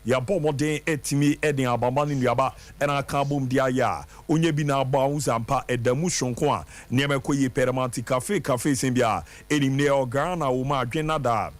ya bomb den etimi eden abamba ni nuaba ena ka bom dia ya onye bi na agba Sompa edamu shonko a niam koyi Permanent cafe simbia elimne ogana wo ma adwenada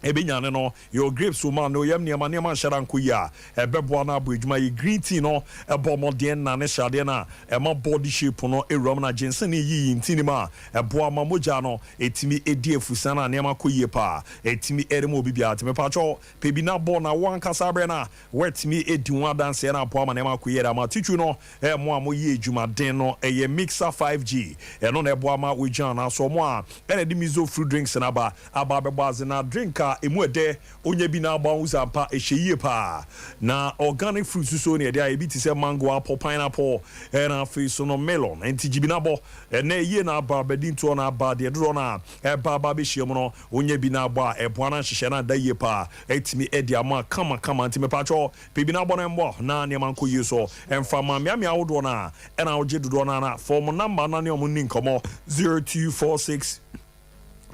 ebenyane no your grapes woman no yam niam sharanko ya ebeboa na abodwuma yi green tea no ebomodien na ne shade na ema body shape no erom na jensen yi ntinima eboa mamoja no etimi edi efusa na niam akoyie pa etimi eremo bibia atime pacho pebi na bo na wan kasa bre na wetimi edi wan dance na aboa ma niam akoyie da ma titu no mo amoyie edwuma den no eye mixer 5G eno na eboa ma wejan na so mo a ene di mizo fruit drinks na aba beboaze na drinka emuede onye bi na agba Sompa ehye pa na organic fruits so ne dia ebi ti se mango, apple, pineapple na free so no melon enti jibina bo na ye na aba bedin to na aba de do na ba be hye no onye bi na agba eboa na hye na da ye pa etimi edi ama kama enti me pacho pebi na bo na mbo na ne man ko yeso emfa ma me awodo na na oje dodo na form number na ne omunni nkomo 0246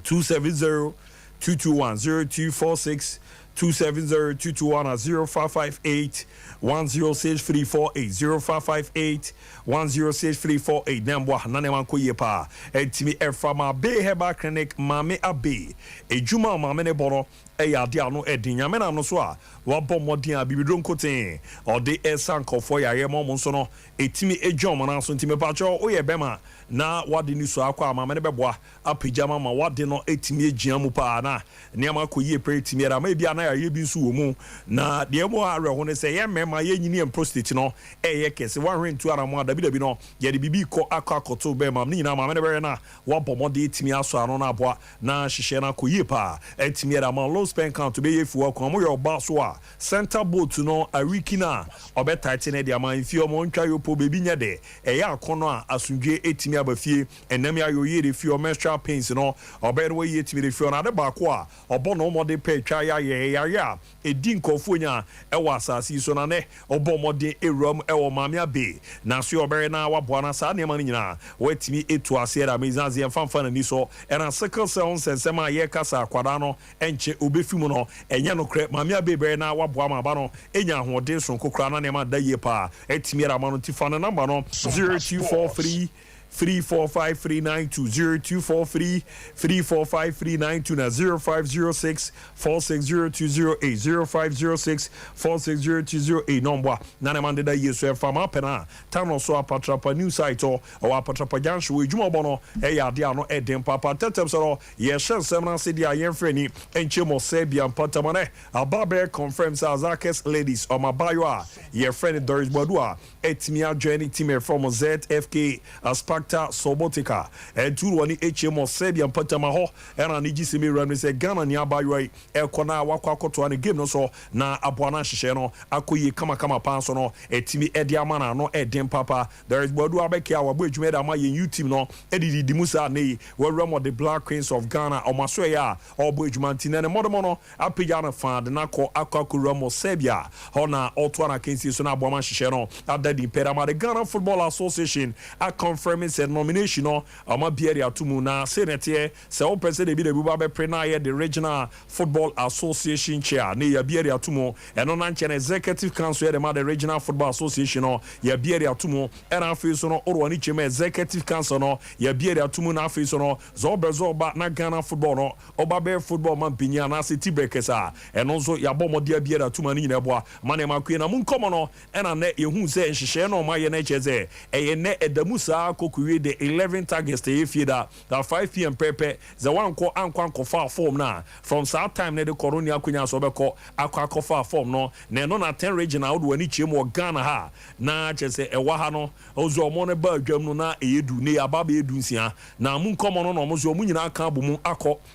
270 221 0246 270 221 0558 106348 0558 106348 nambwa naneman koye pa etimi efama be heba clinic mame abe ejuma mame ne boro eya dia no edinyame na no so a wabɔ modin a bibidron koten ode esankofo ya yemo mo so no etimi ejom na so ntimi pacho oye bema na wade ni so akwa mame ne beboa apejama ma wade no etimi egia mu pa na niam akoye pre etimi era ma bia na ya yebi nso wo mu na de mo awe ho ne se ye mema ye nyini em prostate no eye kese 102 ara mo dabi no ye de bibi ko akoto be ma ni na mame ne be na wabɔ modin etimi aso ano na aboa na hihye na koye pa etimi era ma low spend count be ye fuwa ko mo yo ba so a center boat no arikina obetight ne de ama mfio mo ntwa yo po bebi nya de eya akono a asundwe etimi abafie enam ya yo ye de fio menstrual pains no obere we ye etimi de fio na de ba ko a obo no mo de pe twa ya edi nkofo nya ewa asasi so na ne obo mo de erom ewo mamia be na so obere na waboa na sa ne ma nyina wetimi etu ase da mezanze emfamfa na ni so era sickle cell sensema ye kasa akwada no enche obefi mu no enya no kre mamia be be na waboa ma ba no enya ahode so kokra na ne ma da ye pa etimi ra ma no tifa na number no 0243 3453920 243 na 0506 460208 0506 460208 number na na mande da yeso fama pena tano so apatrapa new site o apatrapa jansho we dwuma bono ya de ano eden papa tetem so ye hye semna se dia ye freni enche mo se bia patamane ababe confirms azakes ladies o mabayo a ye friend Doris Bodua etimi joining team from ZFK Aspacta Sobotica and two one HMO Serbia Patama ho and an Ijisimi run say Ghana ni abayo ekona wakwa to an game no so na abwana hye no akoyi kama panso no etimi ediama na no eden papa there is Bodua beke awabo edwuma da ma ye YouTube no edidi dimusa nei we remo the Black Queens of Ghana o maso ya obo edwuma ntine ne modomo no apija na fan na ko akwakuramo Serbia ho na oto na kensi so na abwana hye no adadi perama the Ghana Football Association a confirming said nomination no ama biere atumu na senete se o pese de bi de buba be pre na ye the Regional Football Association chair ne ya biere atumu eno na nche executive council ye the Regional Football Association no ya biere atumu era afi so no oro ni chema executive council no ya biere atumu na afi so no zo ba na Ghana football no oba be football man pinya na se tibrekesa eno zo ya bomode biere atumu ni nyina boa mane makwe na mun komo no ena ne yehu se nhihye no ma ye na cheze eye ne edamusa kokuwe the 11th August if that 5 p.m. pepe the one ko anko far form na from that time ne the corona akunya so beko akwa far form no na no na 10 regional do ani chiem Ghana ha na chese ewa ha no ozo mo ne ba adwam no na eyedu ne ababa edu nsia na mun komo no no mo zo munyina aka bomu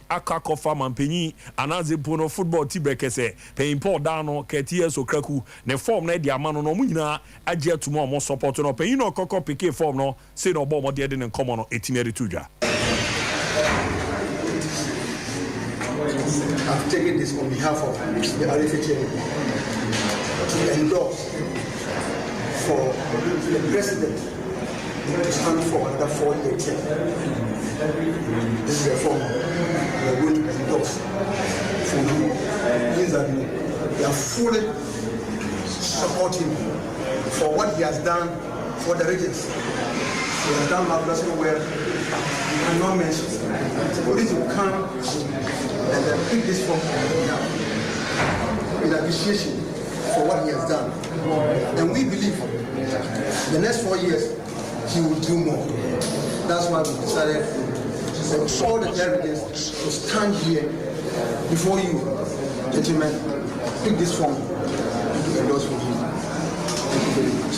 akọ fa mampanyi anaze pono football tibekese paying Paul down ketie so kraku ne form na dia amano no munyina agye atumo mo support no paying no kokọ pike form no say no bo mo de den komo no etimere tudwa. I've taken this on behalf of the RFA to endorse for the president to stand for another 4-year term. This reform we are going to endorse for you. Please agree. We are fully supporting for what he has done for the regions. He has done marvelously well. We cannot mention. For this to come and then pick this from in appreciation for what he has done. And we believe the next 4 years he will do more. That's why we decided for all the regions to stand here before you, gentlemen, pick this form to endorse for him. Thank you very much.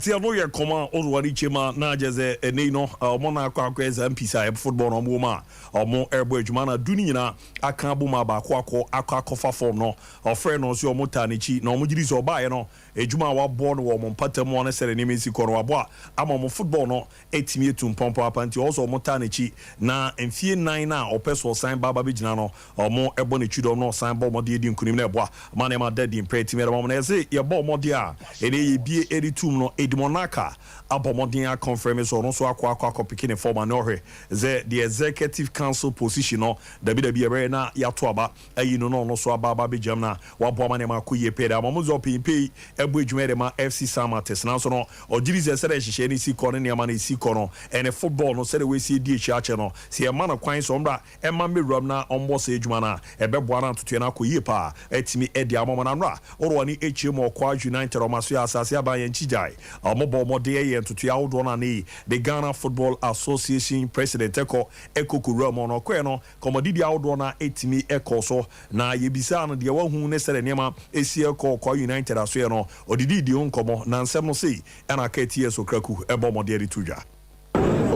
Tia no ye koma odwari chema na jeze eni no omo na akwa eza mpisa football no mo ma omo erbo adwuma na duni nyina aka aboma ba akwa form no ofre no so omo tanichi na omo giri so baaye no adwuma wa bo no omo mpatam no sere ni mesi koro abo ama omo football no etimi etum pompo apanti also omo tanichi na mfie 9 na opeso sign baba be gina no omo ebo ne twidom no sign bo mo de edi nkunim na ebo ma na ma dadi impeti me mo na ese ye bo mo de a ene ye bie editum no Edmonaka abomodin a confirm so no so akwa picking form and no the executive council position no WWE na yato aba ayi no so aba be jam na wabo ma kuye peda mamuzo pimpe ebu edwuma de ma FC Samates na so no ogiri ze sere hihye ni si kono ne ma na si kono ene football no sere we si di echiache no se e ma na kwan so mbra e ma meruam na ombo se edwuma na ebebo na ntoto na koye pa etimi edi amoma na nra oro ni HM Okwa United o maso ya asase aban nchijai omobo mode ye ntoto ya wodo na ni the Ghana Football Association president Ekoko Ramo no kwe no komodidi ya wodo na etimi ekoso na yebisa no de wahu ne sere nema esi Okwa United aso no odidi di onkomo na nsem no sei na kati eso kraku ebo mode ri tuja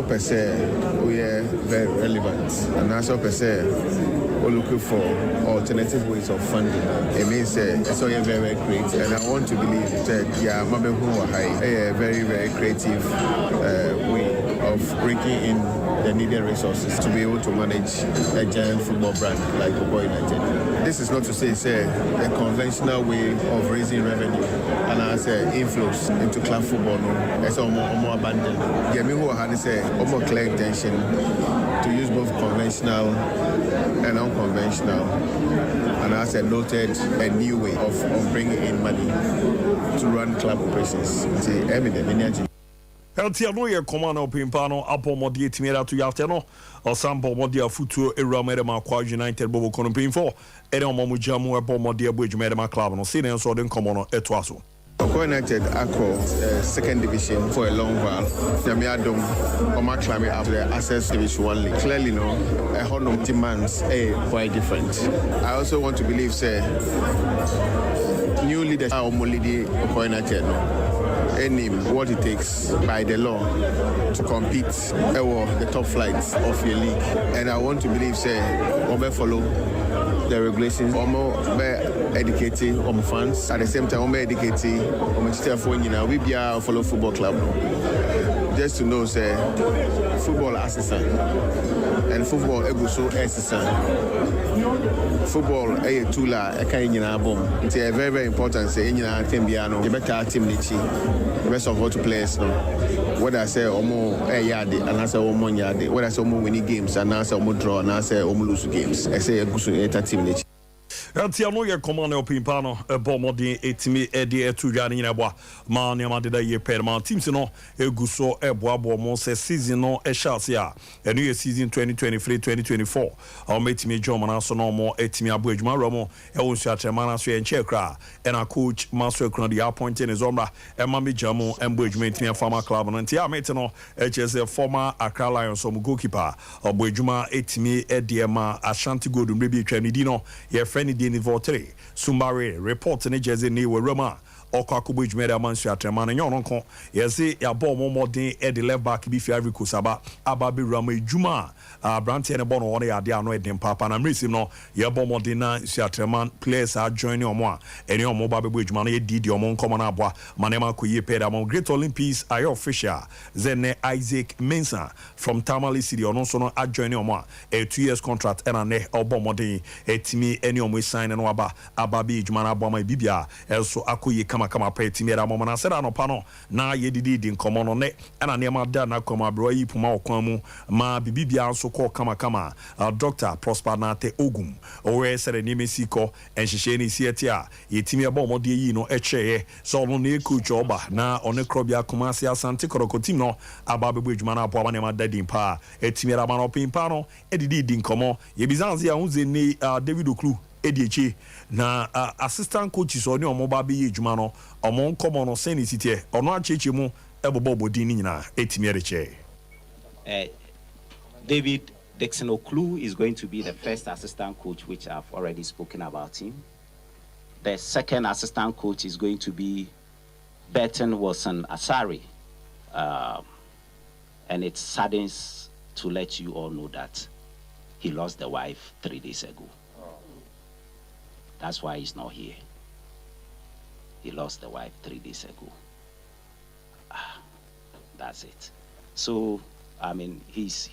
per se, we are very relevant, and as per se, we're looking for alternative ways of funding. It means it's all very, very great, and I want to believe that a very, very creative way of bringing in the needed resources to be able to manage a giant football brand like Football United. This is not to say it's a conventional way of raising revenue and as inflows into club football. No, it's almost abandoned. Yeah, me who had say almost clear intention to use both conventional and unconventional, and as I noted a new way of bringing in money to run club operations. It's evident energy. Eltia no ye command Pimpano apo modi timera to yafteno or sample modi futu eramere ma kwa United bobo kono pinfo ere omo jamu ebo modi ebo ejumere ma club no sine so den komo no etwaso United Acro second division for a long while. Yamiadom Oma climbing up the Access Division 1 League. Clearly, no, a honor demands quite different. I also want to believe, say, new leaders are Omolidi United. Any what it takes by the law to compete at the top flights of your league, and I want to believe, say, we follow the regulations, educating fans at the same time, educating we be a follow football club. Just to know, say, football assistant and football eguso assistant. Football a tool a kind of bomb. It's a very, very important say in your team piano. You better team nichi. The rest of what to players no. What I say omo yard and I say omo yard. What I say omo winning games and I say omo draw and I say omo lose games. I say eguso team nichi. Tia no ye command Pimpano bomodi etimi edi etuja ni nyina ma ne ma de ye perma teams no eguso ebo mo se season no chance ya enu ye season 2023-2024 o metimi jom na so no mo etimi abo adwuma romo e won su atrema na so ye nche kra and a coach master ekran the appointing is omra e ma me jamu embo adwuma etimi farmer club no ntia meti no HS former Accra Lions som goalkeeper obo adwuma etimi edi ma Ashanti Gold mrebi etwani no ye friend ni votere Sumbare report ne jeze ni we Roma okakubo ejumere amansu atrema na nyon nko yesi ya ball mo modern ed left back bi Fiavri Kusaba ababe Rama ejuma brante ne ball no one ya de ano edem papa na mresim no ya ball modern na su atrema players are joining omo a ene omo ba be ejuma na ye didi omo nkomo na aboa manema koye peda mo Great Olympics ayo official zene Isaac Mensah from Tamale City ono so no adjoining omo a 2 years contract and ne obo modern etimi ene omo sign no ababe ejuma na aboa ma bibia also akoye kama kama pa timera mo na se da no pa no na ye didi di nkomo no ne ana ne ma da na koma bro yi puma okwan mu ma bibibia nso ko kama Dr. Prosper Nate Ogum owe sere ni mesiko enhihye ni siete a yetimi eba mo de yi no ehweye so no na coach oba na one krobia Kumasi Asante Koroko team no aba bebu adwuma na apo aba ne ma dadi mpa etimi ra ma no pimpa no edidi di nkomo ye bizanze a hunze ni David Oklu ediechi na assistant coaches oni omo ba be yi adwuma no omo nkomo no sen ni sitie ono acheche mu ebobo din ni nyina etimi ereche. David Dixon Oklu is going to be the first assistant coach, which I've already spoken about him. The second assistant coach is going to be Burton Wilson Asari. And it saddens to let you all know that he lost the wife 3 days ago. That's why he's not here. He lost the wife 3 days ago. That's it. So, I mean, he's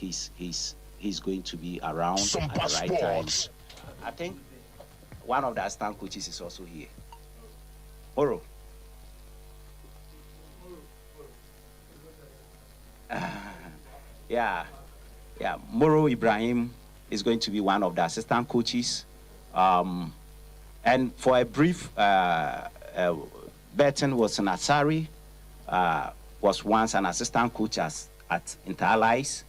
going to be around Sompa at the right time. Sports. I think one of the assistant coaches is also here. Moro. Yeah. Moro Ibrahim is going to be one of the assistant coaches. And for a brief, Burton Wilson Asari was once an assistant coach at Inter-Allies.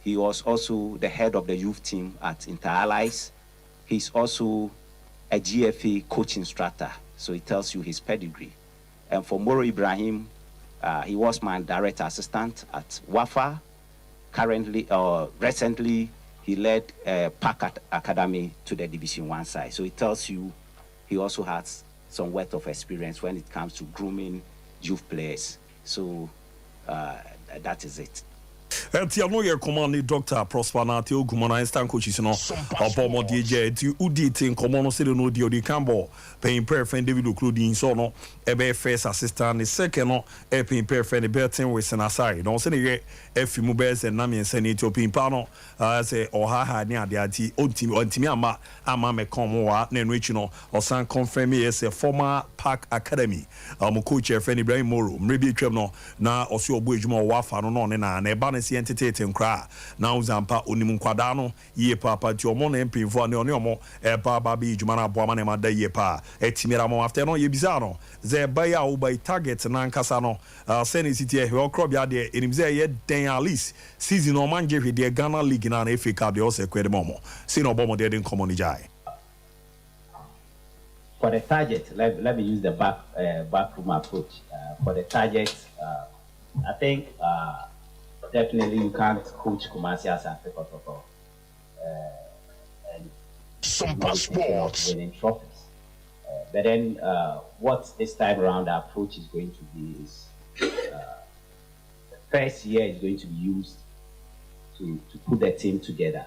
He was also the head of the youth team at Inter-Allies. He's also a GFA coach instructor, so it tells you his pedigree. And for Moro Ibrahim, he was my direct assistant at Wafa. Recently, he led Park Academy to the Division 1 side. So it tells you he also has some worth of experience when it comes to grooming youth players. So that is it. Tia no ye command Dr. Prosper Nate Ogum na instant coaches no obomo de je ti udi tin komo no se no di odi cambo paying prayer friend David Oklu so no ebe first assistant the second no e paying prayer friend Burton Wilson Asari no se ne ye efi mu be se na me se ne Ethiopian pa no say oha ni ade ati ontimi ama me komo wa na enu echi no osan confirm yes a former Park Academy coach friend Ibrahim Moro mrebi twem no na osi obo ejuma wa fa no ne na eba na si entertain kra na uzampa onimu nkwada no ye papa ti omo na mpinfo ne omo eba ba bi ejuma na abo ama na ma da ye pa etimira mo after no ye biza no ze ba ya wo ba target na nkasa no sene city e okro bia de enimze ye den at least season no man je de Ghana League na FA Cup de o se kwede mo se no bomo de den common jai. For the target, let me use the backroom approach. For the target, I think definitely you can't coach Kumasi Asante Kotoko and Sompa Sports winning trophies. But then what this time around the approach is going to be is the first year is going to be used to put the team together.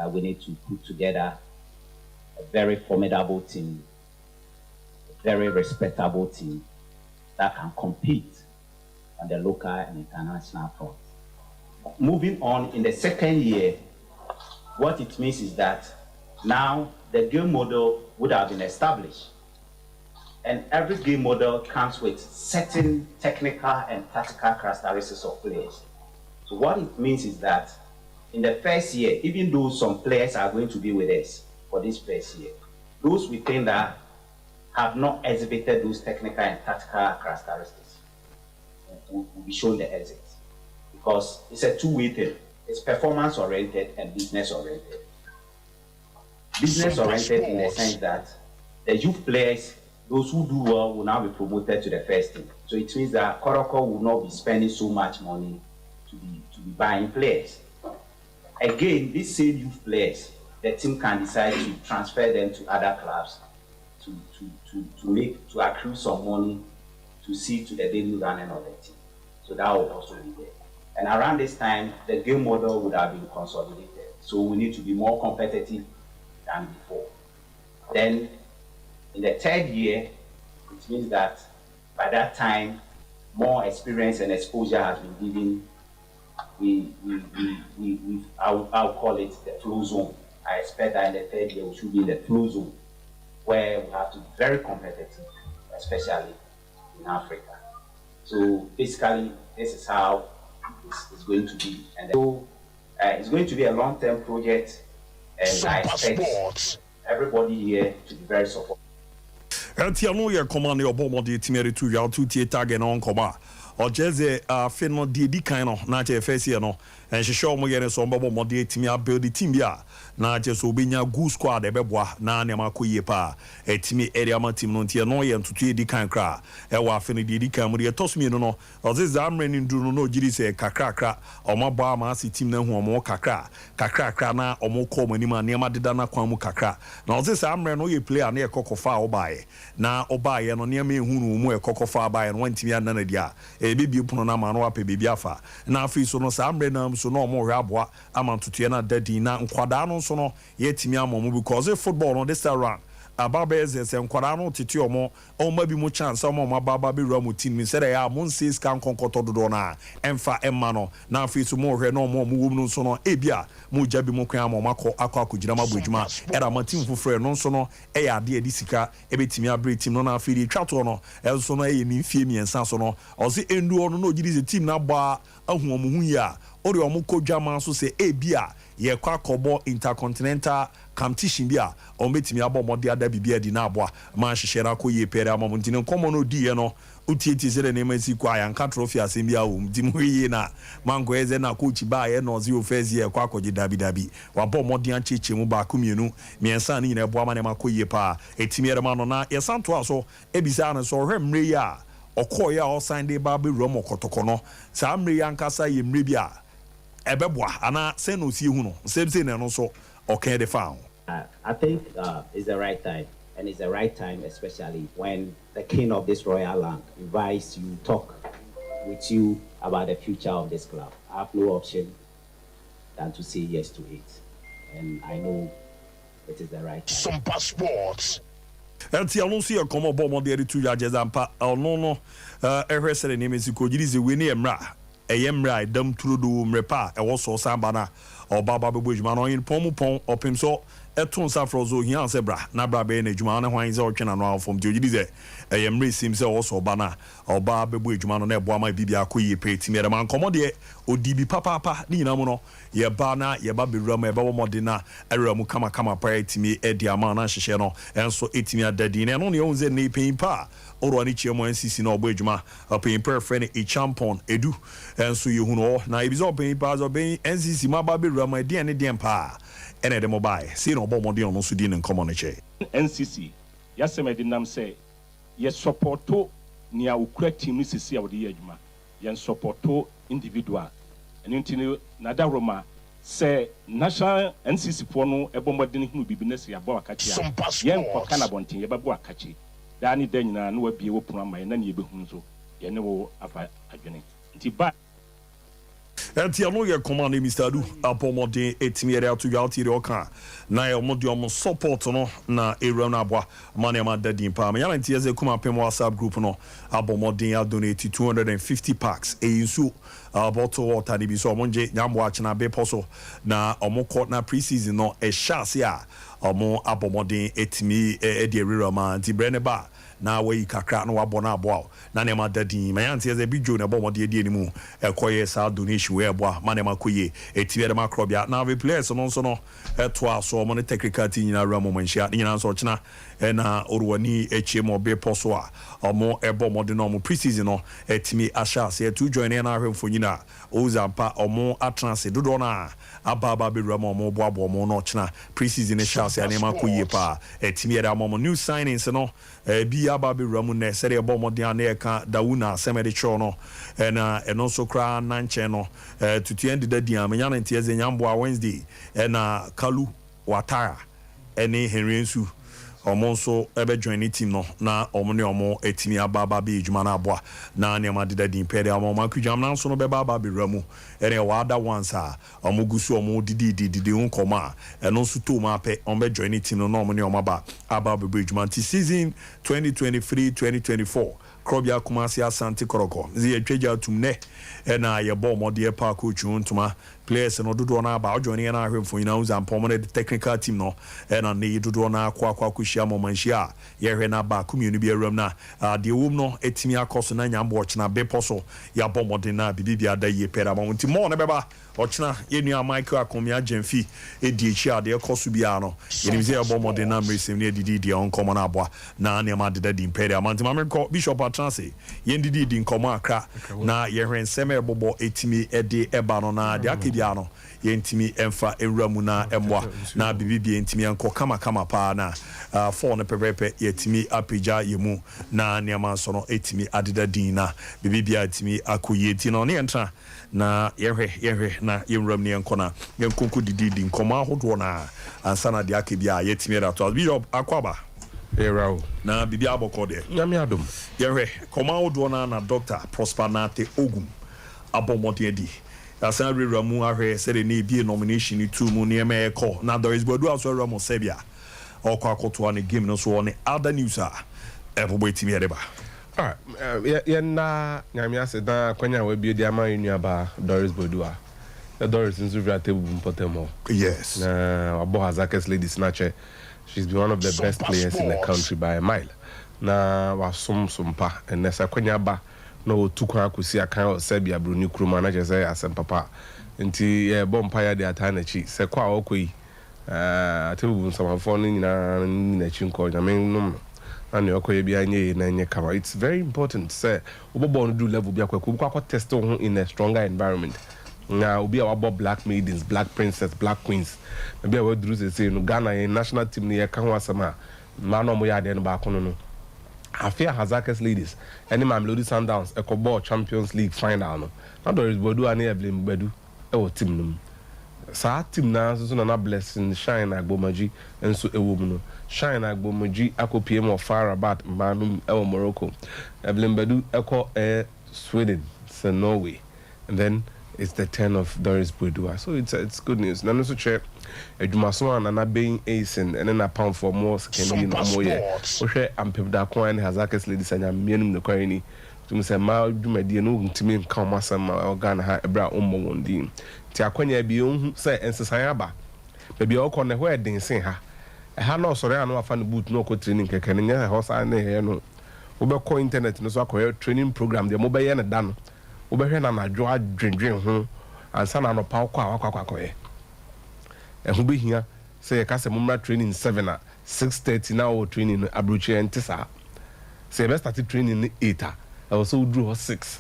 We need to put together a very formidable team, a very respectable team that can compete on the local and international front. Moving on, in the second year, what it means is that now the game model would have been established. And every game model comes with certain technical and tactical characteristics of players. So what it means is that in the first year, even though some players are going to be with us for this first year, those we think that have not exhibited those technical and tactical characteristics will be shown the exit. Because it's a two-way thing. It's performance-oriented and business-oriented. Business-oriented in the sense that the youth players, those who do well, will now be promoted to the first team. So it means that Koroko will not be spending so much money to be buying players. Again, these same youth players, the team can decide to transfer them to other clubs to accrue some money to see to the daily running of the team. So that will also be there. And around this time, the game model would have been consolidated. So we need to be more competitive than before. Then, in the third year, it means that by that time, more experience and exposure has been given. I'll call it the flow zone. I expect that in the third year, we should be in the flow zone, where we have to be very competitive, especially in Africa. So basically, this is how it's going to be. And so it's going to be a long-term project, and I expect everybody here to be very supportive. Etiano ye command your bomb de timere to ya to tag and on coma. Or jeze feno di kind of na je first year no. And she show mo yere so mbo mo de timia build the team bia. Na je so benya good squad e beboa na ne makoye pa. Etimi area ma team no tie no ye ntutu di kan kra. E wa feno di kan mo de tosumi no no. O ze zamre ni nduru no giri se kakra o ma ba ma si team na hu o mo kakra na o mo ko mani ma ne ma deda na kwan mu kakra. Na o ze zamre no ye player na ye kokofa obaye. Na obaye no ne ma ehunu mu e kokofa obaye no wantimi anana dia. E bibi puno na ma no ape bibi afa. Na afi so no zamre na so no mo hwaboa amantutu na dadi na nkwada no so no yetimi amomu because football no this around ababeze se nkwada no titi omo ma bi mu chance omo mababa be ramu team mi say ya mon says kan konkoto dodo na emfa emma no na afi so mo hwe no mo wum no so no ebia mo jabi mo kwan mo makọ akọjina mabodwuma era ma team fufure no so no ya ade edi sika ebetimi abre team no na afi di twato no so no ye ni fie miensa so no o se endu ono no gidi se team na gba ahu omo hu ya ori omo kodwama so se ebia ye kwa kobo intercontinental competition bia o betimi abo mode ada bibia di na abo ma hyehyera ko ye pere amamo ntine komo no di ye no utieti se ne masi kwa yanka trophy asembia o mdimu ye na mango eze na coach ba ye no zi ofezi ye kwa akọji dabi wabo mode an cheche mu ba kumienu miensa ni na ebo ama ne makoye pa etimi ere ma no na ye santo aso ebisa na so hwe mre ya okoya o sande ba be rom okotoko no sa mre ya nkasa ye mre bia ebeboa ana se no si hu no se ne no so okay the found. I think it's the right time, and it's the right time especially when the king of this royal land invites you, talk with you about the future of this club. I have no option than to say yes to it, and I know it is the right time. Sompa Sports. Enti alonso ye komo bo mo de tu ya jezampa no ehwesere ne mesiko girize we ne emra eyemra dam turudu mrepa e wo so samba na obaba bebo juma no yin pon opim so etun safrozo hian sebra na bra be na juma na hwan ze otwena no afom de girize eyemra sim se wo so bana oba bebo juma no na ebo ama bibia akoyi peti mere man komo de odibi papa ni nyina mu no ye ba na ye ba bewura mu ye ba wo mode na awura mu kama pa etimi edi ama na hyehye no enso etimi adadi na no ne onze ne pin pa oro ani chiemo nsisi na ogbo adwuma pin per friend e champion edu enso ye hu no na ebizo pin pa zo ben nsisi ma ba bewura mu edi ene dem pa ene de mobile see no bo mode ono so di ne nkomo ne che NCC yasema di nam say ye supporto ni a ukura team sisi a wode ye adwuma ye supporto individual enti na da Roma say national NCC for no ebomodin hu bibi na se abo akachi ye nko kana bontin ye babo akachi da ni da nyina na wabie wo punu amaye na ne yebehu so ye ne wo afa adwene nti ba enti anu ye command Mr. Adu apomodin etimiere atu ya tire oka na ye omodi omo support no na era na abwa mane ma dadin pa me yana nti ye kuma pem WhatsApp group no abomodin ya donate 250 packs eyinsu bottle water ni bi so omonje nyambo achina be poso na omoko na pre-season no e shase a omo abomodin etimi edi era ma nti brene ba na we kakra no wabo na abo na ne ma dadin ma yanti ze bi jo na bomode edi enimu ekoye sa donation we abo ma ne makoye etibe de makrobia na we players no so no eto aso mo ne technical team nyina ramo manhia nyina so china na orwani echemo be poso a omo ebomode no mo pre-season no etimi asha se to join na ahwemfo nyina ozampa omo atranse dodo na ababa be ramo mo boabo mo no china pre-season sha se ne makoye pa etimi de mo new signings no bi ababe ramu ne sere ebomode na eka dawuna semede cho no na eno so kra na nche no tutu end da dia menya na ntieze nyambo a Wednesday na Kalu Watara ene Henry Nsu omo so ebe join the team no na omo ne omo etimi ababa be ejuma na aboa na ne ma deda din pede omo makujam na so no be baba be ramu ene wada once a omo gusu omo didi hun koma eno so to ma pe omo be join the team no omo ne omo ba ababa be ejuma ti season 2023-2024 Krobia Kumasi Asante Koroko. The Treja Tumne, and I a bomb or dear park Tuma players and do na about joining an arm for and permanent technical team no, and I need to do na Kwakushamo Manshia, Yerena Ba community room na, the woman etimia cost and I'm watching a beposo, ya bomb or dinner, Bibia Day Peramount Timon, Beba, Ochna, Yenia Michael Comia Genfi, Edicia, the Cosubiano, Yenizia bomb or dinner, racing near the uncommon abwa, na Nema did in Peramount, Bishop Atranse, Yendi in Comarca, na Yeren Seme Bobo etimi Ede Ebanona, the Akibiano, Yentimi Emfa Eramuna Emwa, na Bibi Entimi Anko Kama Pa na, for ne pepepe yetimi apija yemu, na Niaman Sono etimi Adida Dina, Bibi Atimi Akuyeti no Nientra, na Yere na Yemram Niankona, Yankunku Didi in Koma Hodwana, and Sana the Akibia Yetimi Rato, Bishop Akwaba. Na bibi aboko de nyame adom yehwe koma odona na Dr. Prosper Nate Ogum abomode di asan reramu ahwe se de na bi nomination ni two mu ne emeko na Doris Bodu aso reramu sebia okwa akoto na game no so ne other news a ebobo etimi edeba ye na nyame ase da kwanya we bi di ama nuaba Doris Bodu a the Doris nzu via table mpotemo yes na abo Hazakes ladies na che. She's been one of the best players in the country by a mile. Na wasom Sompa and nesa kwenya ba no tukwa akusi akan o Serbia Bruni Kru manager say asem papa. Nti bompa de atana chi se kwa okoi atebu nsamafo ni na chi nko nyame num na ne okoye bia nye na nye kama. It's very important say obobo no do level bia kwa test ho in a stronger environment. Now we are about black maidens, black princess, black queens. Maybe we do say no Ghana in national team near Kanwasama. Man on moya den back no. I fear Hazakes ladies. Any Mamelodi Sundowns, Eco Champions League final no. Now there is Bodu and Evelyn Bedu. Oh team no. Sa team na so na blessing shine agbomaji enso ewomu no. Shine agbomaji akopiem of far about manum e Morocco. Evelyn Bedu Eco Sweden, so Norway. And then it's the turn of Doris Bodu. So it's good news. Nano so check Edumaso and Nana being ace and then a pound for more can be no more yet. Okay, I'm people that coin Hazakes ladies and I'm meaning the coiny. To say my do my dear no to me come massa organ ha ebra ummo one din. Tiakonya be on say and Sayaba. Baby all corner where they say her. I had no sorry, I know I found the boot no co training can in house I know. Over internet no so training program, the mobile and done. Obehwe na na dwo adwendwen ho ansa na no pa kwa e ho behia say ka se mumra training 7 a 6:30 na o training abrochi entisa say be start training 8 a also do 6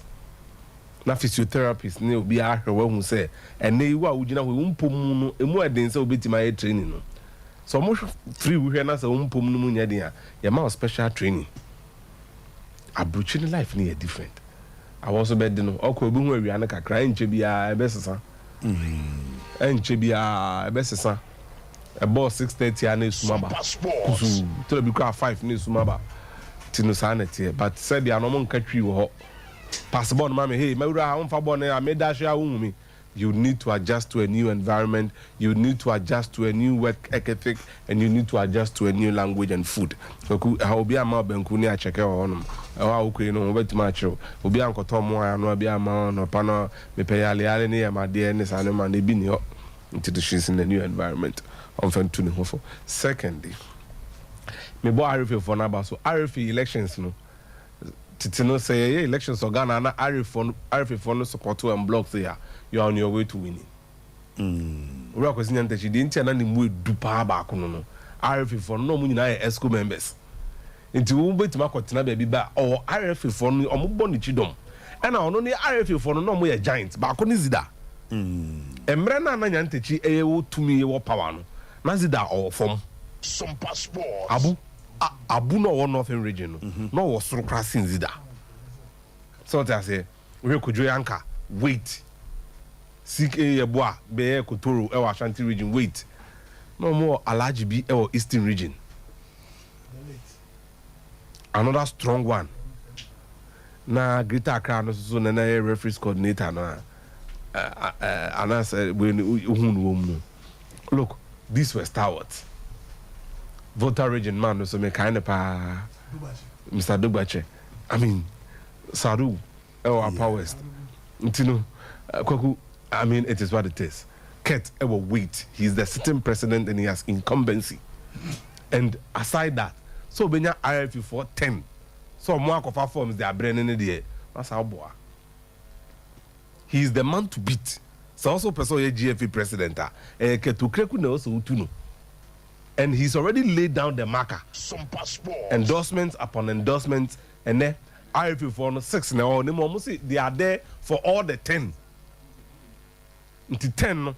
na physiotherapist ne obi ahwe hu say ene iwa ugina we umpom no emu eden say obetima e training no so mo free we na say umpom no mu nya den a ye ma special training abrochi life ne different. I was a bed no okwo bi hu awia na kakra enche bia ebesesa enche bia ebesesa ebo 6:30 ana esumaba kusu tell bi kwa 5 na esumaba tinu sanete but said bia no mo nkatwi wo ho passport ma me hey mawura ha mfa bo na me dash ya hu mi. You need to adjust to a new environment, you need to adjust to a new work ethic, and you need to adjust to a new language and food. So how be a ma benku ni a check on okay no bet match obi ankoto mo anu abi ama no pano me pay ale ni e ma de ni sane ma ne bi ni ho into she's in the new environment on fan to ho for. Secondly, me bo RFA for na ba so RFA elections no titino say elections so Ghana na RFA for no support and blocks there. You are on your way to winning. We are questioning that she didn't tell any more do power back on RFA for no money ESCO members. Into whom bet Macotina baby ba or RFA for no or Muboni Chidom. And I only RFA for no more giant back on Zida. Emrana Nanyantechi AO to me or Pawano. Nazida or from Sompa Sports. Abu no one northern region. No was so crossing Zida. So I say, we could anchor. Wait. Seek a bois, Bear Kotoro, our Ashanti region, wait. No more Alaji B or Eastern region. Another strong one. Na Greta Crown, so na referees coordinator. And I said, look, these were stalwarts. Voter region man, so me kind of Mr. Dubache. I mean, Saru, Upper West. Ntino, Kwaku, I mean, it is what it is. Ket ever wait. He's the sitting president and he has incumbency. And aside that, so Benya IFP for 10. So more of our forms they are bringing in the that's how boy. He's the man to beat. So also person GFA president. And he's already laid down the marker. Sompa Sports. Endorsements upon endorsements. And then IFP for 6 now. They are there for all the 10. Until 10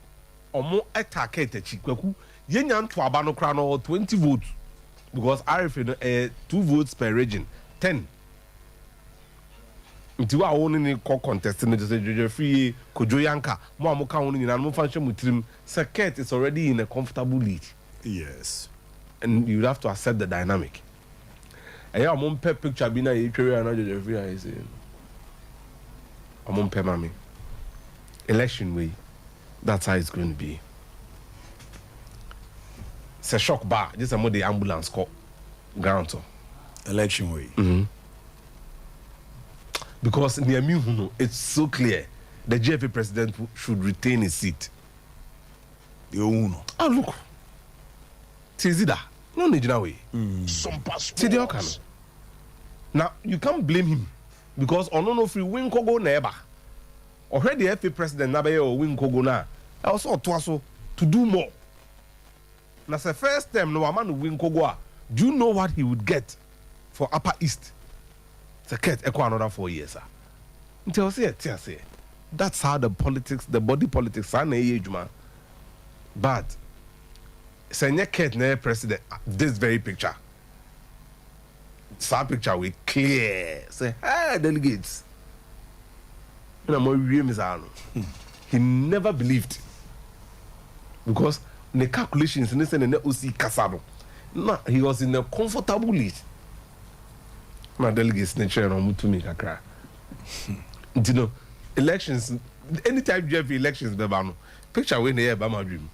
or more attack at the Chikwaku. Yenyan to Abano Crown or 20 votes. Because IFP 2 votes per region. 10. Until I only call contest in the free Kojoyanka, Moamoka only in a function with him. Saket is already in a comfortable lead. Yes. And you have to accept the dynamic. And yeah, I'm on picture being a career and I free. I say, I'm on mami. Election way. That's how it's going to be. It's a shock bar. This is more the ambulance call. Ground. Election way. Because near me, it's so clear the GFA president should retain his seat. Ah, look. Tizida. No need now way. Sompa Sports. Now, you can't blame him. Because on no free win Kogo neighbor. Already the FA president Nabaye or win Kogo na. I also to do more. Now, the first time no man win Kogo. Do you know what he would get for Upper East? Ket echo another 4 years. Until say, that's how the politics, the body politics, are age man. But Senya Ket ne president, this very picture. That picture we clear. Say, hey, delegates. He never believed. Because the calculations in the OC Casado. No, he was in a comfortable lead. My delegates nature on Mutumi Kakra. You know, elections, anytime you have elections, picture when they have my dream.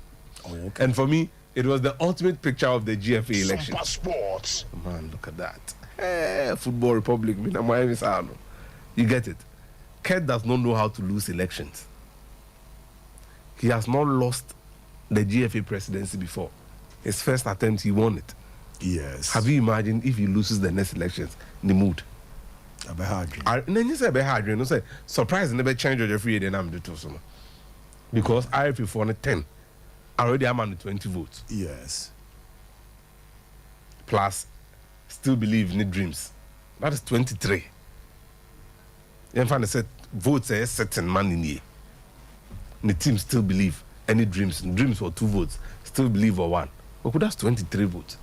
Okay. And for me, it was the ultimate picture of the GFA election. Sompa Sports. Man, look at that. Hey, Football Republic, you get it. Ket does not know how to lose elections. He has not lost the GFA presidency before. His first attempt, he won it. Yes. Have you imagined if he loses the next elections in the mood? Then you say you say surprise never change your free then I'm the two summer. Because IFP for 10. Already I'm on the 20 votes. Yes. Plus still believe in the dreams. That is 23. Then finally said votes a certain man in here. The team still believe any dreams. Dreams for 2 votes. Still believe for 1. Okay, that's 23 votes.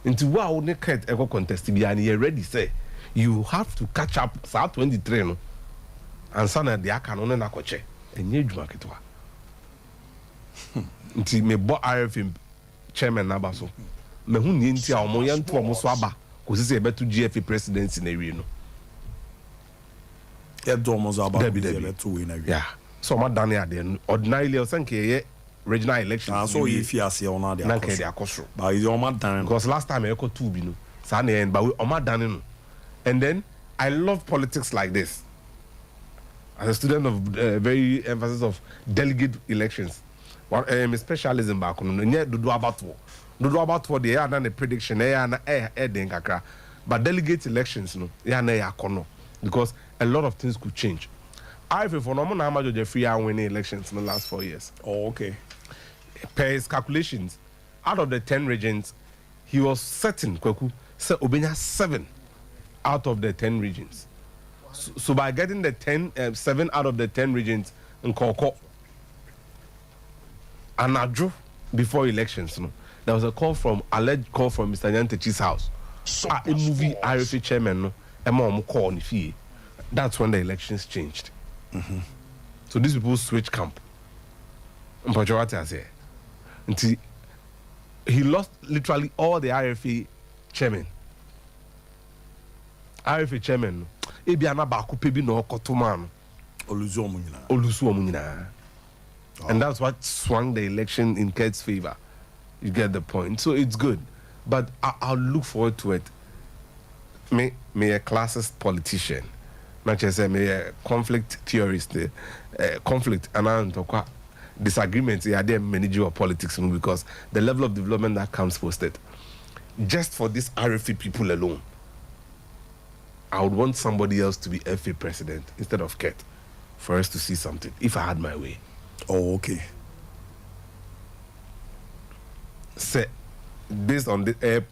Into wow, ne can't ever contest be and you ready say you have to catch up South 23 no and sana the akanon na koche enye djuma ketwa nti me bo RFM chairman na ba so me hu ni nti a omo yanto omo so aba ko sisi e beto GFA presidency na wi no e do omo so aba be beto we na wi yeah so ma dane ade ordinarily o sanke ye regional elections. So if you see on the but it's on my done because last time I got 2 bino. But we on my done. And then I love politics like this. As a student of very emphasis of delegate elections, my specialism back on do about what they are done a prediction but delegate elections because a lot of things could change. I feel for normal Namado Jeffrey winning elections in the last 4 years. Oh, okay. Per his calculations, out of the 10 regions, he was certain Kweku said Obenya 7 out of the 10 regions. So by getting the 7 out of the 10 regions in Koko, and I drew before elections, there was a alleged call from Mr. Nyantechi's house. A movie IFA chairman, call on the that's when the elections changed. Mm-hmm. So these people switch camp. He lost literally all the IFA chairman. IFA chairman, Ebiana Baku Pebi no Kotuman. Olusu. And that's what swung the election in Ket's favor. You get the point. So it's good. But I'll look forward to it. Me a classist politician. Not just a conflict theorist, conflict and disagreements. Yeah, they manage your politics because the level of development that comes posted. Just for this RFA people alone, I would want somebody else to be FA president instead of Ket for us to see something. If I had my way. Oh, okay. Say, based on the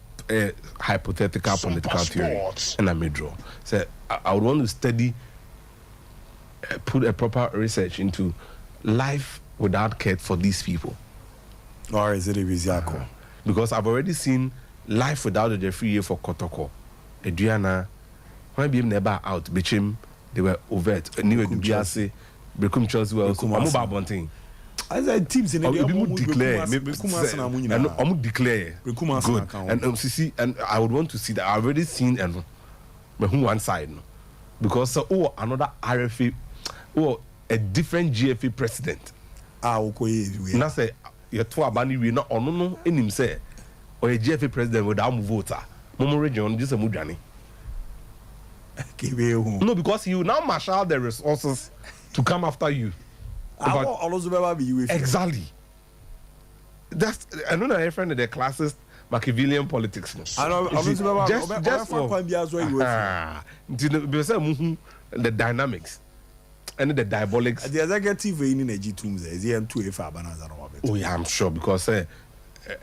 hypothetical political theory, and I may draw. Say, I would want to study, put a proper research into life without Ket for these people. Or is it a Viziako? Because I've already seen life without a Jeffrey for Kotoko. Adriana, when being never out, Bichim, they were overt. Anyway, Dubiase, Bekum Chelsea, well, I'm about one thing. As I teams in the declare, I'm declare good, and see, and I would want to see that. I've already seen and one side, because another RFA, a different GFA president. Okay, now say you're too abandoned. We not no in him say or a GFA president without voter. Momo region just a mudani. No, because you now marshal the resources to come after you. Exactly. That's I know a friend of the classist Machiavellian politics. I know. Just for the dynamics and the diabolics. The executive in the G2 is oh yeah, I'm sure because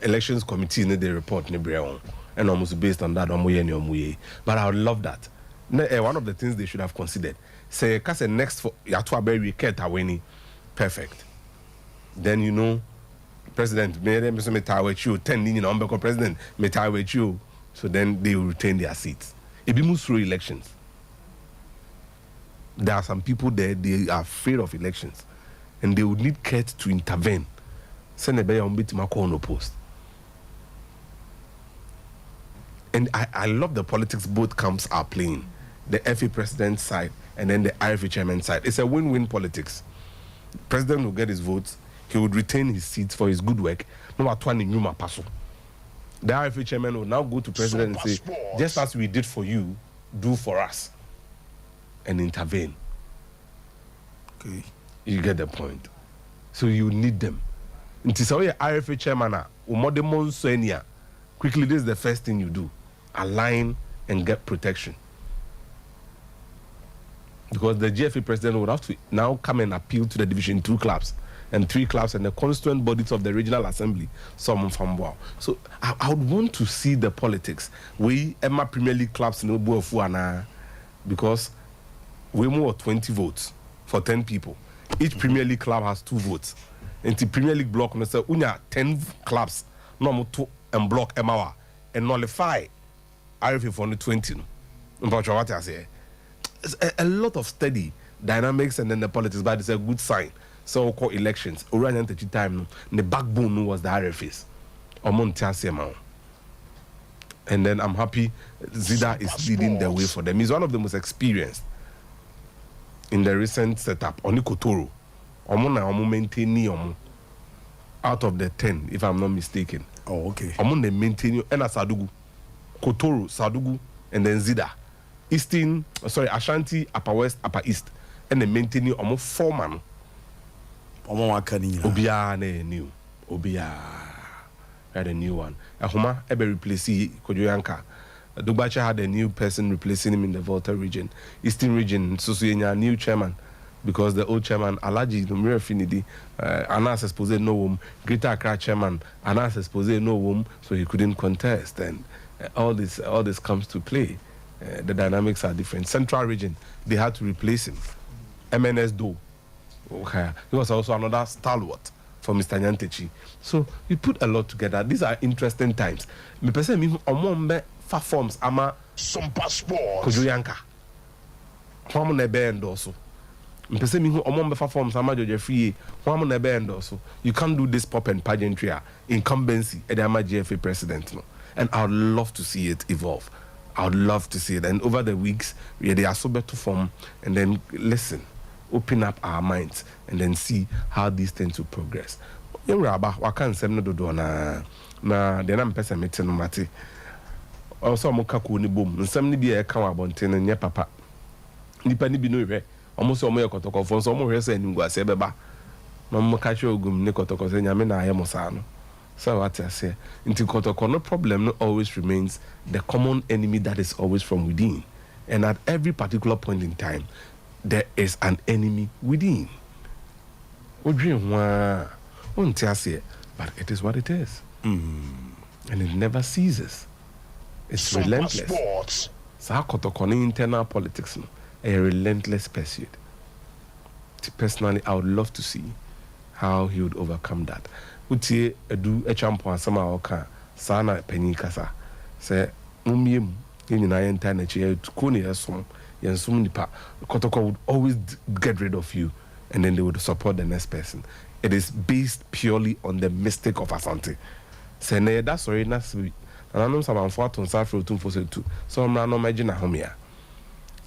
elections committee they report and almost based on that but I would love that. One of the things they should have considered say because next for Yatuaberry Ketawini. Perfect. Then you know, President made them with you, 10 because President met with you, so then they will retain their seats. It be moves through elections. There are some people there, they are afraid of elections, and they would need Ket to intervene. Send a bear on bit no post. And I love the politics both camps are playing. The FA president side and then the IFA chairman side. It's a win-win politics. President will get his votes, he would retain his seats for his good work. No matter what Numa Paso. The RFA chairman will now go to president and say, just as we did for you, do for us. And intervene. Okay. You get the point. So you need them. Until so your RFA chairman quickly, this is the first thing you do. Align and get protection. Because the GFA president would have to now come and appeal to the Division 2 clubs and 3 clubs and the constituent bodies of the regional assembly, some from wow. So I would want to see the politics. We Emma Premier League clubs in Obuafuana because we more 20 votes for 10 people. Each Premier League club has 2 votes. And the Premier League block say unya 10 clubs no to and block Emma and nullify RFA for the 20. But what I say. A lot of steady dynamics and then the politics, but it's a good sign. So called elections. Around the time, the backbone was the RFAs. And then I'm happy Zida is leading the way for them. He's one of the most experienced in the recent setup. Oni Kotoro. Out of the 10, if I'm not mistaken. Oh, okay. They maintain and Sadugu. Kotoro, Sadugu, and then Zida. Ashanti, Upper West, Upper East, and they maintain almost 4 man. Obia new. Obia had a new one. Ahoma ebe replace Kojoyanka. Dubacha had a new person replacing him in the Volta region. Eastern region, Susuenya, new chairman. Because the old chairman, Alaji Lumira Finidi, Anas Expose no womb, Greater Accra chairman, Anas Expose no womb, so he couldn't contest. And all this comes to play. The dynamics are different. Central region, they had to replace him. MNS Do. Okay. He was also another stalwart for Mr. Nyantechi. So we put a lot together. These are interesting times. Me person me omombe fa forms ama Sompa Sports. Kojoyanka. Kwamu nebe endoso. Me person me omombe fa forms ama Jojo Free. Kwamu nebe endoso. You can't do this pop and pageantry incumbency at the ama GFA president no. And I would love to see it evolve. I would love to see it. And over the weeks, they are so better form and then listen, open up our minds and then see how these things will progress. You Rabba, I can't say no do na then I'm person meeting mati. Also, I'm kaku ni boom. And some be a come about and papa. nipa ni bi no hwɛ ɔmo sɛ ɔmo yɛ kɔtɔkɔfoɔ nso ɔmo hwɛ sɛ animguase bɛba na ɔmo ka kyerɛ ogum ne kɔtɔkɔ sɛ nyame na ayɛ mo saa no so what I say nti kɔtɔkɔ no problem no always remains the common enemy that is always from within, and at every particular point in time there is an enemy within. Odwin ho a wonte ase, but it is what it is. And it never ceases. It's Sompa relentless. Sports. Sa kɔtɔkɔ no internal politics no a relentless pursuit. Personally, I would love to see how he would overcome that. Utie edu echampo asama oka sana penyi kasa se mumiem nyina yenta na chi ko ne yensum nipa kotoko would always get rid of you, and then they would support the next person. It is based purely on the mistake of Asante. Se na da sorry na sibi ananom sabanfo aton safro tumfo se tu so mra no magi na homia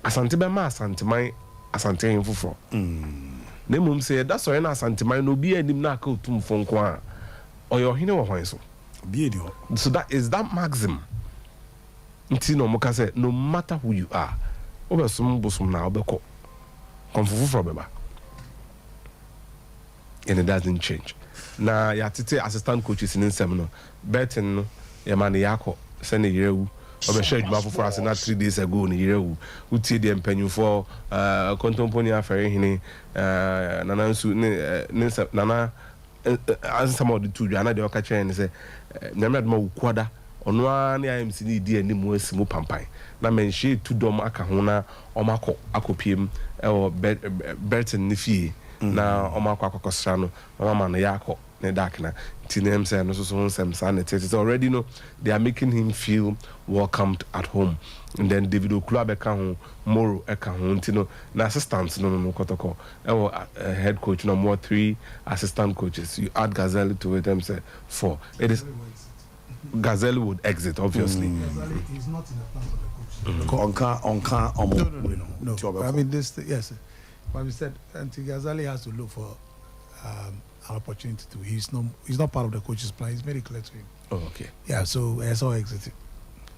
Asante be ma Asante man Asante yemfofo na mum say that sorry na Asanteman no bi anim na aka otumfo nko a oyo hene wo hwan so bi edi ho. So that is that maxim nti no mo ka say no matter who you are obesum bosum na obekọ konfufu from beba, and it doesn't change. Na ya tete assistant coaches in nsem no betting no ya man yakọ se ne yerewu obehwe adwuma foforo ase na 3 days ago ne yerewu utie de mpanyufo kontomponi afere hene nana nsu ne nana some of the two dwana de oka chen say nyame adoma wukwada ono a ne IMC ne di animu asimu pampan na menhye tu dom aka ho na omakọ akopiem e Burton ne fie na omakọ akokosra no mama na yakọ ne dakna tinem say no so nsem sanity. It's already know they are making him feel welcomed at home, and then David Okulu abeka ho Moro eka ho ntino na assistants no kotoko head coach no more 3 assistant coaches. You add Gazelle to it, them say 4. It is Gazelle would exit obviously. Gazelle is not in the plan for the coach. No. I mean this yes. But we said until Gazelle has to look for an opportunity to. He's not part of the coach's plan. He's made it clear to him. Oh, okay. Yeah, so it's all exited.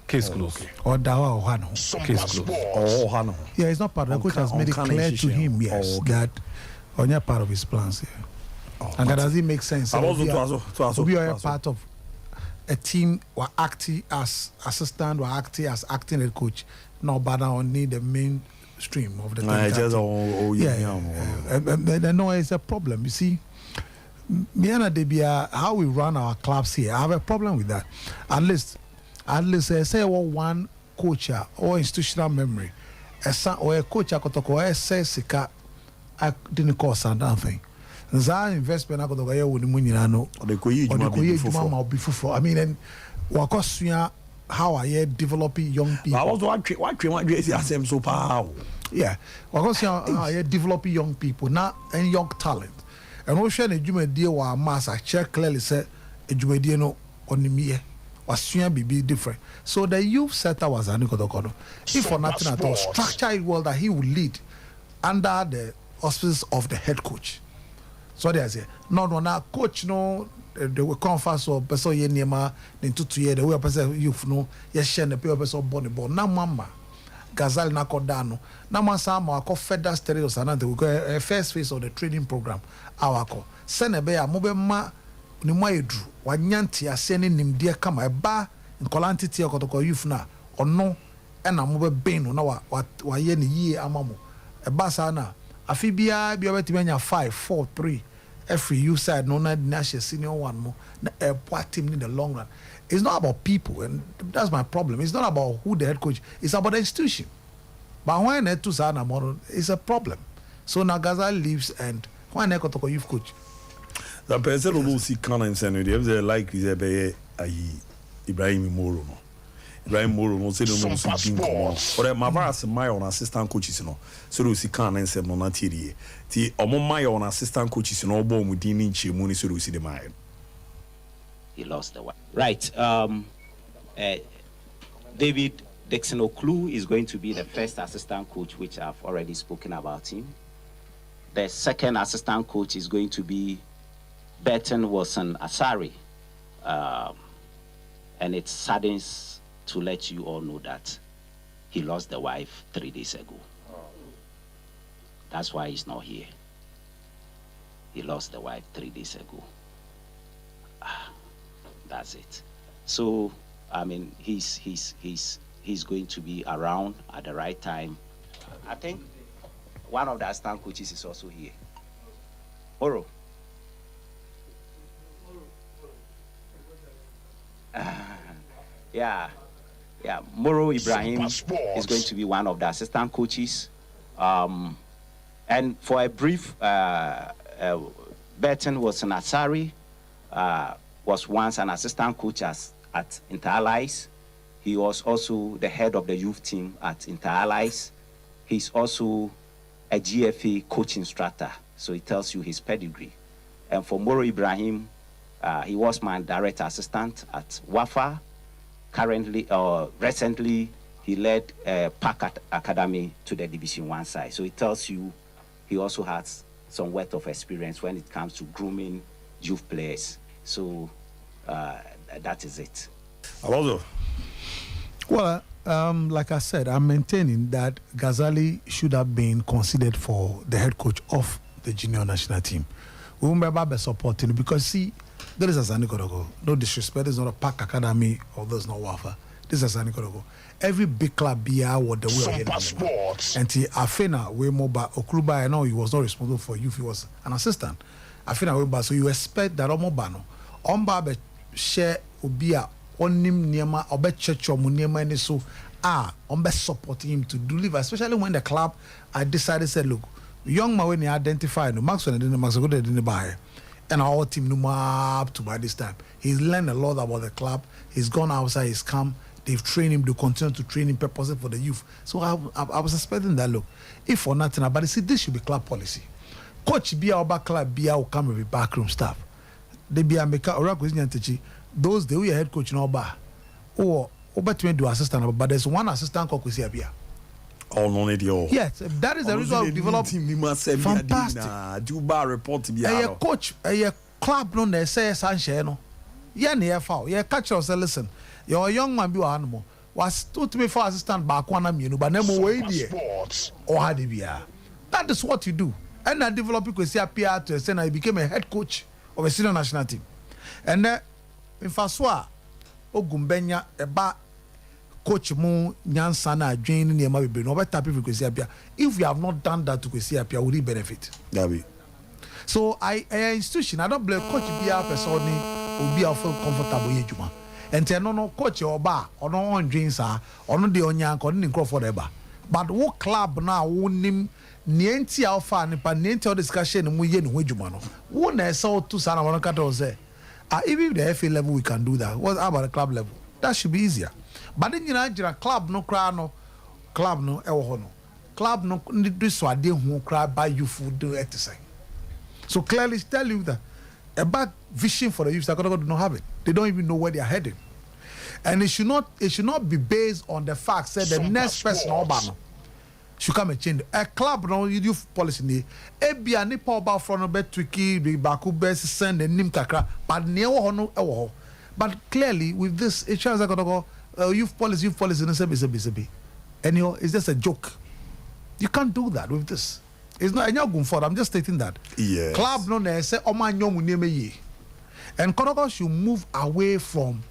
Case closed. Or Dawa or Hano. Case closed. Oh, Hano. Yeah, it's not part of the coach has made it clear to him, yes, that on your part of his plans here. And that doesn't make sense. I also we are part of a team who are acting as assistant or acting as acting head coach. No, but I need the mainstream of the team. No, it's a problem. You see, how we run our clubs here, I have a problem with that. At least say one coach or institutional memory, or a coach or says sika, I didn't cause something. Za investment akoto ga yewu ni munyina no before. I mean, and wakosua how are you developing young people? I was what is asem so power. Yeah, wakosua how are you developing young people now and young talent. And we share the jumedie wa mass. I check clearly say jumedie no onimie wasua be different. So the youth sector was anikotokodo. If for nothing at all, structure it well that he will lead under the auspices of the head coach. So they say no coach no they will come fast or person ye nema into 2 years the way person youth no yes share the people person born na mama Gazal na kodano na masama akọ federal stereos and we go first phase of the training program awako sene be ya mobe ma ni mo edru wanyanti ase ne nimde kama eba nkolantiti akotoko youth na ono e na mobe ben no na wa ye ne yie amamo eba sa na afi bia obetime nya 5 4 3 every you side no na national senior one mo na team in the long run. It's not about people, and that's my problem. It's not about who the head coach. It's about the institution. But when it to Sana model, it's a problem. So now Gaza leaves, and when I got to youth coach, the person who see Kana and Sen, they like is Ibrahim Moro. Ibrahim Moro no say no so or my varas my on assistant coaches no so we see Kana and Sen no na tie ti omo my on assistant coaches no bo mu din ni nchemu ni so we see the my. He lost the one. Right. David Dixon Oklu is going to be the first assistant coach, which I've already spoken about him. The second assistant coach is going to be Burton Wilson Asari. And it saddens to let you all know that he lost the wife 3 days ago. That's why he's not here. He lost the wife 3 days ago. That's it. So, I mean, he's going to be around at the right time. I think one of the assistant coaches is also here. Moro. Yeah. Moro Ibrahim is going to be one of the assistant coaches. And for a brief, Burton was an Asari, was once an assistant coach at Inter-Allies. He was also the head of the youth team at Inter-Allies. He's also a GFA coach instructor, so it tells you his pedigree. And for Moro Ibrahim, he was my direct assistant at WAFA. Recently, he led Park Academy to the Division 1 side. So it tells you he also has some worth of experience when it comes to grooming youth players. So that is it. Alonso. Well, like I said, I'm maintaining that Ghazali should have been considered for the head coach of the junior national team. We will be supporting because, see, there is a Zanikorogo. No disrespect, there's not a Park Academy or there's no Wafa. This is a Zanikorogo. Every big club be what the way Sompa Sports. And Afena, we moba Okruba, I know he was not responsible for youth, he was an assistant. Afena, we so you expect that Omobano, Omba share Ubia, Onim Niema, Obe Church or Muniema, and so Ombe supporting him to deliver, especially when the club I decided, said, look, young man when he identified, no Maxwell didn't Maxwell didn't buy. And our team knew up to by this time. He's learned a lot about the club. He's gone outside, he's come. They've trained him, they continue to train him purposely for the youth. So I was expecting that, look, if for nothing, but see, this should be club policy. Coach Bia Oba Club Bia will come with backroom staff. They be a maker or those they were head coach in Oba. Or Oba to do assistant, but there's one assistant coach with Bia. Oh, no, idiot. Yes, that is the reason we developed fantastic. Do bar report to be a coach, a club no they say Sanche no. Yeah, near foul. Yeah, catch us. Listen, you're a young man, be animal. Was to me for assistant back one but never way there. Or had it be. That is what you do. And I developed because I appeared to say I became a head coach of a senior national team. And in Faswa, Ogumbenya, a bar. Coach Mo Nyansana Jane near my baby. No better people because if we have not done that to Kwesi Apia, will he benefit? Dabi. So institution, I don't blame Coach Bia person will be feel comfortable yejuma. And tell no coach or bar or no on drinks or no the onyank or no for ever. But what club now won him nienti alpha and nienti discussion and we yen wejumano. One I saw two sana one kato say. Even the FA level we can do that. What about the club level? That should be easier. But then you know, club no cry no, club no ewo no, club no do so ade who cry by you food do exercise. So clearly tell you that a bad vision for the youth do not have it. They don't even know where they are heading, and it should not be based on the fact that the next person Obama should come and change a club no youth policy ni. Ebi ani pa oba from no be tricky be baku be send the nim kakra, but near no ewo. But clearly with this, it shows go. Youth policy, and it's just a joke. You can't do that with this. It's not going forward. I'm just stating that. Yes. Club no say and Konoko should move away from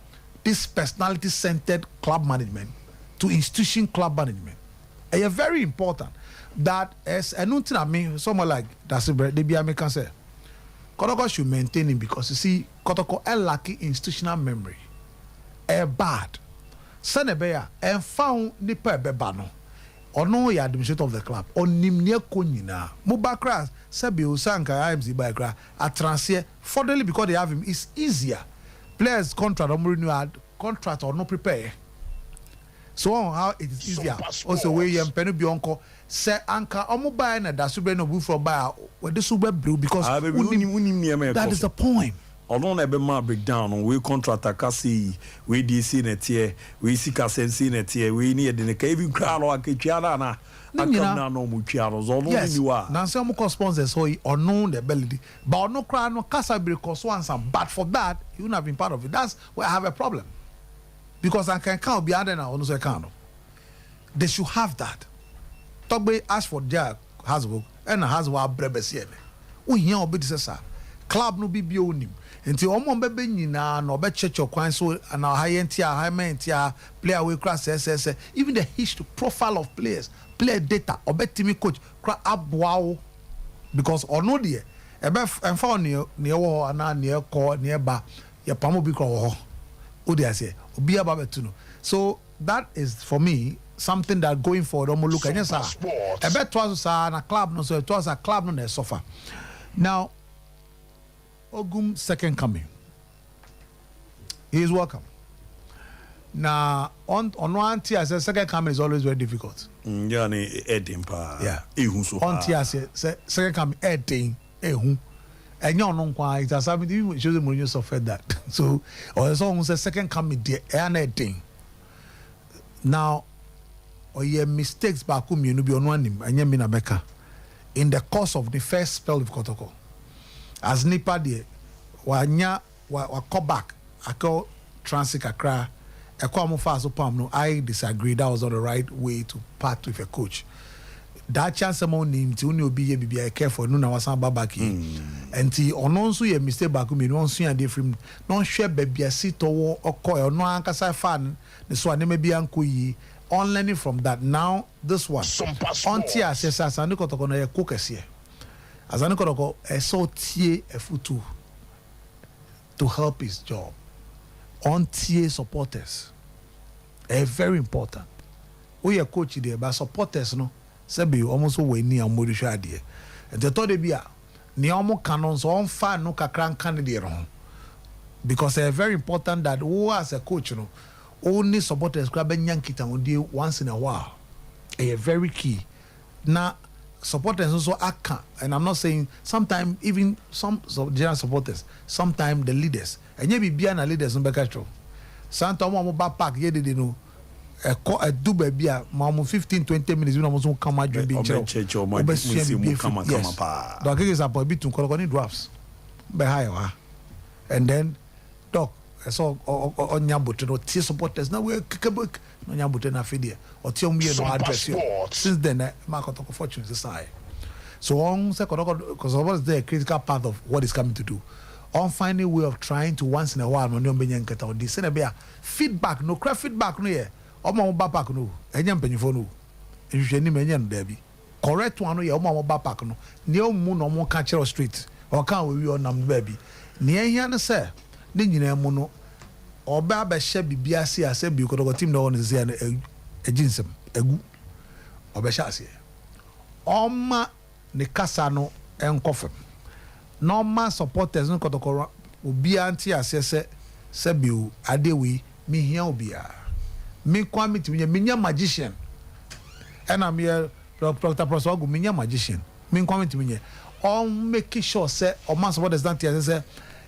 this personality-centered club management to institution club management. And it's very important that as someone like that's they be American say Konoko should maintain it because you see Konoko lacking institutional memory. Bad. Senebeya and found nipa bebano or no ya administrator of the club or nimnia konina mubakra sabi usanka IMZ bakra a transfer furtherly because they have him is easier players contract or renewal contract or no prepare so on how it is easier also we yam penu bi onko say anka omubai na dasube no bu from buy we the super blue because that is the point. Although ebe ma breakdown on we contractor kasi we DC netie we sika sensi netie we ni de ka even crowd o aketwa na akam na no mu twa no zo no ni wa na say mo sponsors so or no the belly but no crowd no kasa break cause once but for that he wouldn't have been part of it. That's where I have a problem because I can count behind na on so count. They should have that. Talk by ask for their Hasbro and Haswa Brebesiene. We hear obi sesa. Club no be onim. Nti omo bebe nyina na obe church okwan so na high mentia player we cross SS even the history profile of players player data obe team coach cra aboa because ono de ebe emfa ne wo ana ne ko ne ba ye pamo bi kro ho o de ase obi aba betu no. So that is for me something that going forward omo look anya sa ebe to sa na club no so to sa club no na suffer. Now Ogum second coming. He is welcome. Now on one tier, I second coming is always very difficult. Yeah. On tier, second coming edding and you know why it has happened. Even Jose Mourinho suffered that. So or someone says second coming dear and edding. Now or your mistakes back whom you know be on one him and you mean a Becca in the course of the first spell of Kotoko. As nipa de wanya wa come back akọ transit kakra ekọ amofa so pam no I disagree that was not the right way to part with a coach. That chance mo nim ti uni obi ye bibia careful no na wasan back enti ono nso ye mistake back me no nso ya dey from no hwe bibia sitowo okọ ono ankasa fan ne so aneme bia nkoyi on learning from that. Now this one on tia sesa no kotoko na ye kokese as an economical a tie a futu to help his job on tie supporters very important. We are coach there but supporters no sabi almost we ni amodisha ade and the third be ni omo canons on fan no kakran candidate ron because it's very important that who as a coach no only supporters grab nyankita once in a while very key now. Supporters also account, and I'm not saying sometimes even some general supporters, sometimes the leaders, and you be behind the leaders in Bekastro. Sometimes I'm back park, you know, a do baby, 15-20 minutes, you know, come out and be church or my come up. Dog is a bit to call on drafts. Behind, and then dog. I saw on Yambuto no tea supporters now we're kickable no Yambuto na fedia or tell me no address you. Since then market of fortune is high. So on second because what's the critical part of what is coming to do. On finding a way of trying to once in a while when you be get on this feedback no craft feedback no here. Omo back no enyam penifo no. Ehwehwani menyan there be. Correct one no ye omo back no. Ne omu no omo catch street or can we on nam baby. Ne ehia no say ne nyina mu no oba ba hye bibia se ase bi ko team no on se na aginsem agu oba hye ase oma ne kasa no enkofem normal supporters no kotoko obi anti ase se bi o adewi mi hia obia mi kwa mitimi mi nya magician ena me Dr. Professor Ogu mi nya magician mi kwa mitimi nya on make sure say o man supporters don't ase se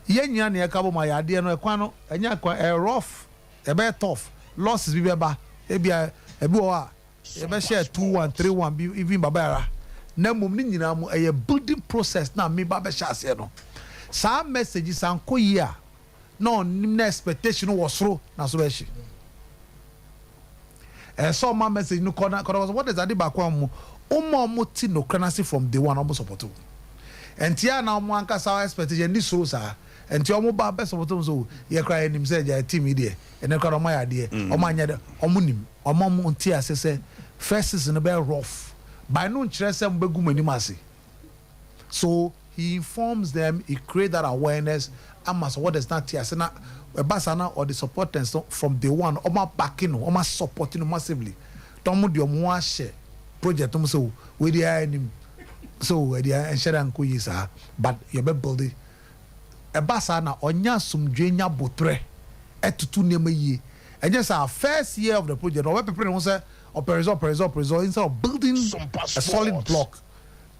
yenya ne akabo ma yade no ekwa no enya kwa rough e be tough losses bi beba e bia e bi o a e be share 2-1 3-1 bi even babara na mum ni nyina mu e building process na me ba be share ase no sa message san koyi a no nim expectation was through na so be shi so my message no corner was what is ade ba kwa mu mo ti no cranasi from day one almost support and tia na mo anka sa expectation ni so sa and ti omo ba best of them so ye cry nim say ja team there and e cry omo ya de omo anya de omo nim omo mo ti asese first season be rough by no kire say mbegu manim ase so he informs them, he create that awareness and what is not here na basana or the supporters from day one omo backing omo supporting massively tomu de omo share project omo so we dey nim so we dey share and ko yisa but you be build it ebasa na onya sumdwe nya botre etutu nema yie and just our first year of the project or we prepare we say result instead of building a solid block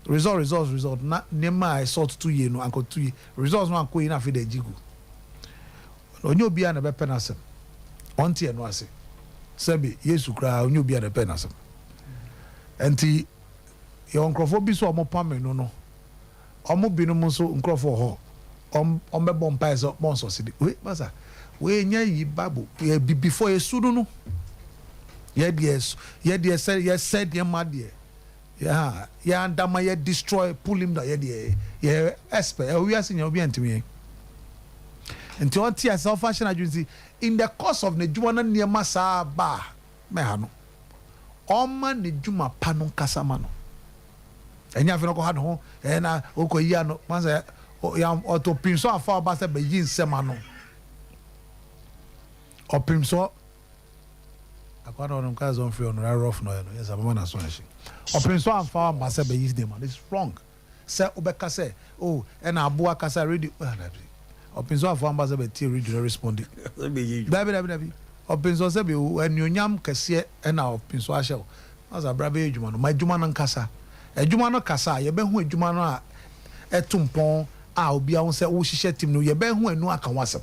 result na nema I saw 2 years no anko 2 years results no anko ina fi de jigu onye obi a na be penasem onti eno ase sebi yesu kra onye obi a na penasem enti ye onkrofo bi so omo pam no omo binu mo so nkrofo ho be bomb pies up monso sidi we basa we nya yi babu before yesu no ye de said ye mad ye yeah ndama ye destroy pull him da ye expert we are seeing obi antimi nti on tia self fashion agency in the course of nejuma na niema saa ba me ha no oma nejuma pa no kasa ma no enya fe no ko ha no na okoyi ano manza ya auto pinso afa ba se be yin sema no opimso akwana on kaza on free on rough no yes abama na so ashi opimso afa ba se be yin dem it's wrong say obeka say oh na aboa kasa radio opinso afọ ambassador be tie radio respond dabi opinso se be enuonyam kese na opinso ahye as abrabe edwuma no ma edwuma no nkasa edwuma no kasa ye be hu edwuma no a etumpon a obi a won se wo hihye tim no ye be hu anu aka wasem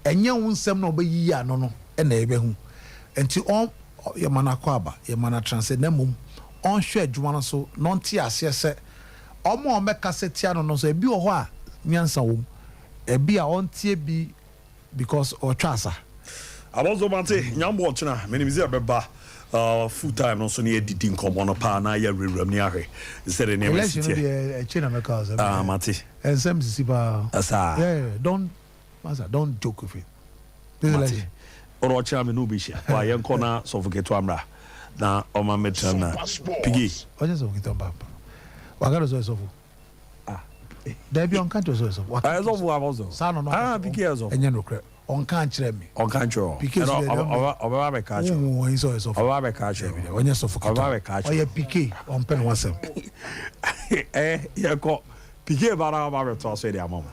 enye won nsem na obeyi ano no na ye be hu enti on ye mana kwa aba ye mana translate na mum on hwe edwuma no so non ti ase se omo o meka se tia no so ebi wo ho a nyansa wo ebi a on tie bi because or trasa abozo mate nyambo otuna menimize abeba full time no so na edidi nkomo no pa na ya rewram ni ahwe said the name is election china because mate ensem sisiba asa yeah don't joke with it this election oro cha me no be share wa yenko na suffocate amra na o ma metra na pigi oje suffocate amra wa ga so suffu Debi on can't so so. What? I was also. Son no. Pigi also. Enye no kre. On can't kire me. On can't show. Because oba be catch. Oh, he so so. Oba be catch. Onye so for. Oba be catch. Oye piki on pen wasem. Ye ko pigi bara oba be to so dey amom.